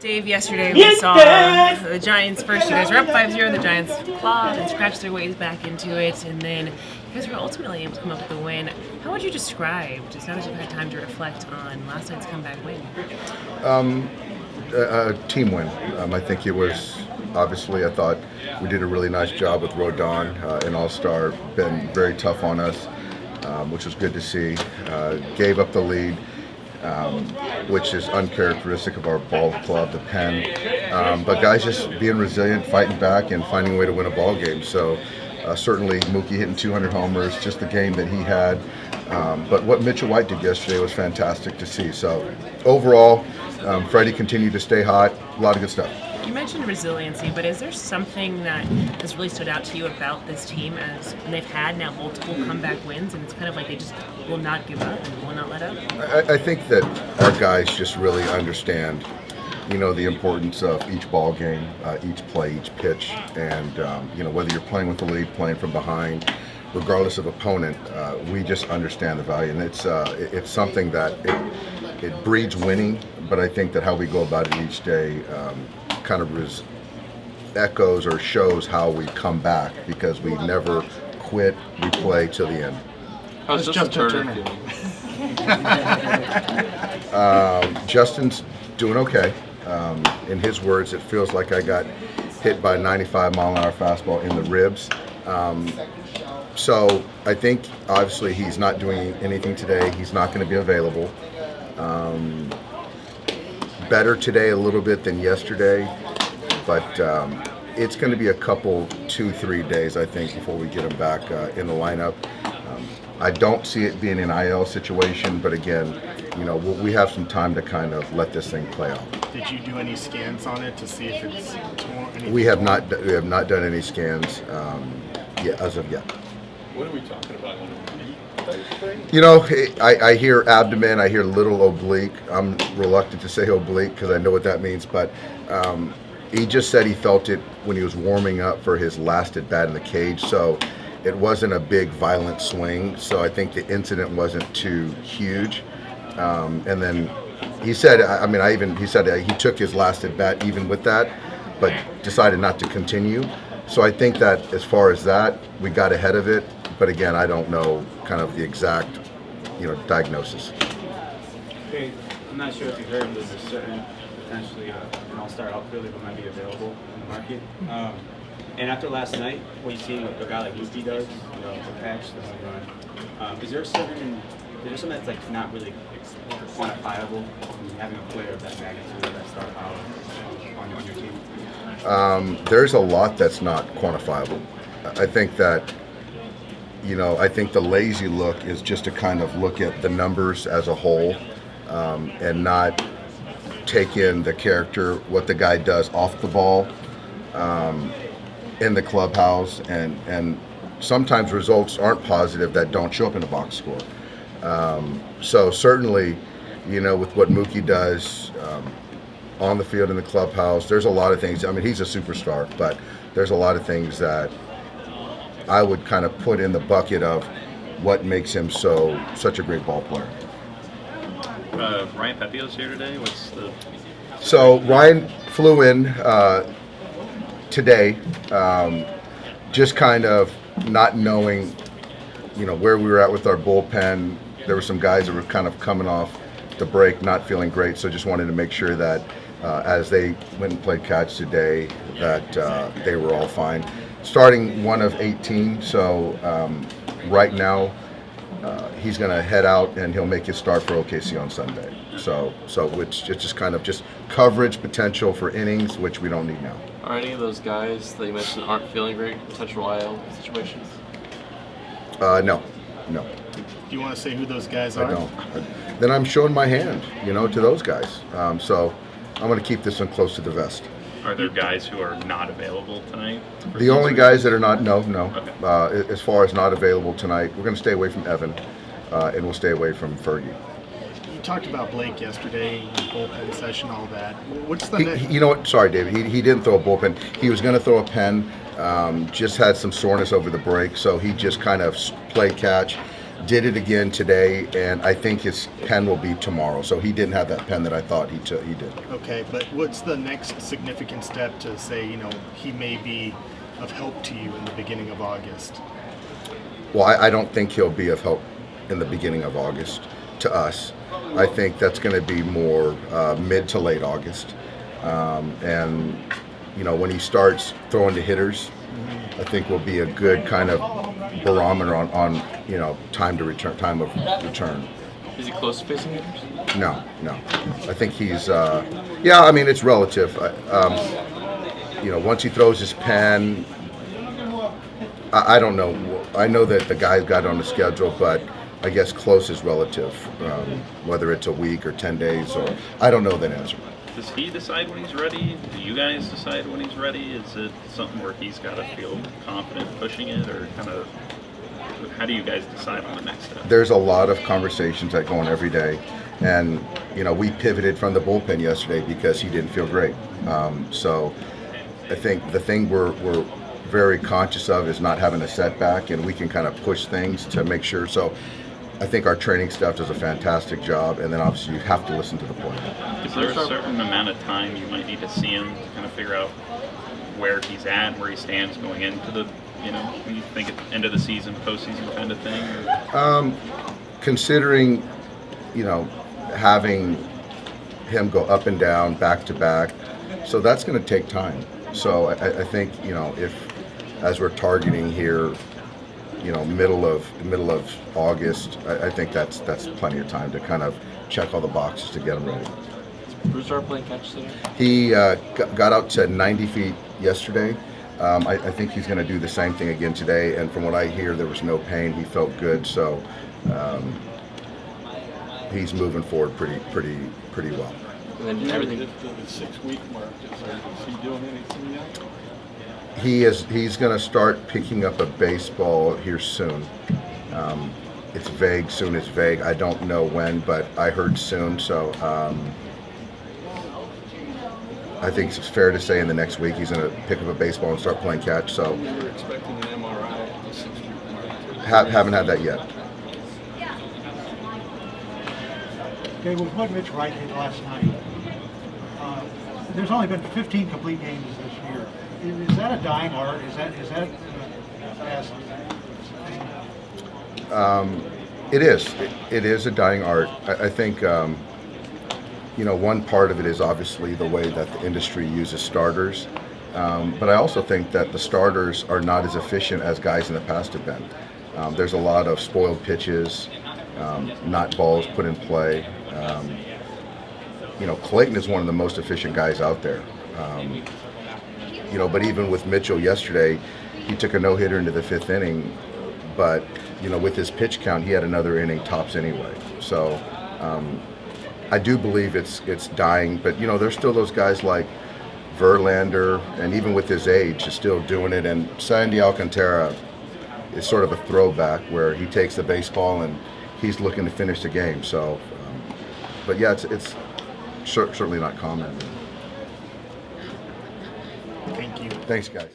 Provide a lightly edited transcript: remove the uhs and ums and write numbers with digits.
Dave, yesterday we saw the Giants first. You guys were up 5-0. The Giants clawed and scratched their ways back into it, and then you guys were ultimately able to come up with the win. How would you describe, just now that you've had time to reflect on last night's comeback win? A team win. I think it was, obviously, I thought we did a really nice job with Rodon, an all-star, been very tough on us, which was good to see. Gave up the lead, which is uncharacteristic of our ball club, the Pen. But guys just being resilient, fighting back, and finding a way to win a ball game. So certainly Mookie hitting 200 homers, just the game that he had. But what Mitchell White did yesterday was fantastic to see. So overall, Freddie continued to stay hot. A lot of good stuff. You mentioned resiliency, but is there something that has really stood out to you about this team as they've had now multiple comeback wins, and it's kind of like they just will not give up and will not let up? I think that our guys just really understand, the importance of each ball game, each play, each pitch, and whether you're playing with the lead, playing from behind, regardless of opponent, we just understand the value, and it's something that it breeds winning. But I think that how we go about it each day kind of echoes or shows how we come back, because we never quit. We play till the end. How's Justin Turner feeling? Justin's doing okay. In his words, it feels like I got hit by a 95-mile-an-hour fastball in the ribs. So I think, obviously, he's not doing anything today. He's not going to be available. Better today a little bit than yesterday, but it's going to be a couple, 2-3 days, I think, before we get him back in the lineup. I don't see it being an IL situation, but again, we have some time to kind of let this thing play out. Did you do any scans on it to see if it's torn? We have not done any scans as of yet. What are we talking about? I hear abdomen, I hear little oblique. I'm reluctant to say oblique because I know what that means, but he just said he felt it when he was warming up for his last at bat in the cage, so it wasn't a big violent swing, so I think the incident wasn't too huge. And then he said, he said he took his last at bat even with that, but decided not to continue. So I think that as far as that, we got ahead of it. But again, I don't know kind of the exact, diagnosis. Hey, I'm not sure if you heard, but there's a certain potentially an all-star outfielder who might be available in the market. And after last night, what you see a guy like Mookie does, the catch, the home run, is there something that's like not really quantifiable in having a player of that magnitude, of that star power on your team? There's a lot that's not quantifiable. I think that. I think the lazy look is just to kind of look at the numbers as a whole and not take in the character, what the guy does off the ball, in the clubhouse, and sometimes results aren't positive that don't show up in a box score. So certainly, with what Mookie does on the field in the clubhouse, there's a lot of things. He's a superstar, but there's a lot of things that I would kind of put in the bucket of what makes him such a great ball player. Ryan Pepiot's here today. So Ryan flew in today, just kind of not knowing, where we were at with our bullpen. There were some guys that were kind of coming off the break, not feeling great. So just wanted to make sure that as they went and played catch today, that they were all fine. Starting one of 18, so right now he's going to head out and he'll make his start for OKC on Sunday. So which it's just kind of just coverage potential for innings, which we don't need now. Are any of those guys that you mentioned aren't feeling great, potential IL situations? No. Do you want to say who those guys are? I don't. Then I'm showing my hand, to those guys. So I'm going to keep this one close to the vest. Are there guys who are not available tonight? The only guys that are not, no. Okay. As far as not available tonight, we're going to stay away from Evan, and we'll stay away from Fergie. You talked about Blake yesterday, bullpen session, all that. What's the next? You know what? Sorry, David. He didn't throw a bullpen. He was going to throw a pen. Just had some soreness over the break, so he just kind of played catch. did it again today, and I think his pen will be tomorrow. So he didn't have that pen that I thought he did. Okay, but what's the next significant step to say, he may be of help to you in the beginning of August? Well, I don't think he'll be of help in the beginning of August to us. I think that's going to be more mid to late August. And, when he starts throwing to hitters, I think will be a good kind of barometer on time of return. Is he close to facing hitters? No. I think he's, it's relative. Once he throws his pen, I don't know. I know that the guy's got it on the schedule, but I guess close is relative, whether it's a week or 10 days, or I don't know that answer. Does he decide when he's ready? Do you guys decide when he's ready? Is it something where he's got to feel confident pushing it, or kind of how do you guys decide on the next step? There's a lot of conversations that go on every day, and we pivoted from the bullpen yesterday because he didn't feel great. So I think the thing we're very conscious of is not having a setback, and we can kind of push things to make sure. So I think our training staff does a fantastic job, and then obviously you have to listen to the player. Is there a certain amount of time you might need to see him to kind of figure out where he's at, where he stands going into the, when you think at the end of the season, postseason kind of thing? Considering, having him go up and down, back to back, so that's going to take time. So I think, if as we're targeting here, middle of August, I think that's plenty of time to kind of check all the boxes to get him ready. Brusdar playing catch today? He got out to 90 feet yesterday. I think he's going to do the same thing again today, and from what I hear, there was no pain. He felt good, so he's moving forward pretty well. And then everything. The 6-week mark, is he doing anything yet? He's going to start picking up a baseball here soon. It's vague. Soon is vague. I don't know when, but I heard soon. So I think it's fair to say in the next week he's going to pick up a baseball and start playing catch. So We were expecting an MRI at the 6-week mark. haven't had that yet. Okay, with what Mitch Wright did last night, there's only been 15 complete games this year. Is that a dying art? Is that past? It is. It is a dying art. I think, one part of it is obviously the way that the industry uses starters. But I also think that the starters are not as efficient as guys in the past have been. There's a lot of spoiled pitches, not balls put in play. Clayton is one of the most efficient guys out there. But even with Mitchell yesterday, he took a no-hitter into the 5th inning, but, with his pitch count, he had another inning tops anyway. So I do believe it's dying, but, there's still those guys like Verlander, and even with his age, is still doing it. And Sandy Alcantara is sort of a throwback where he takes the baseball and he's looking to finish the game. So, but yeah, it's certainly not common. Thank you. Thanks, guys.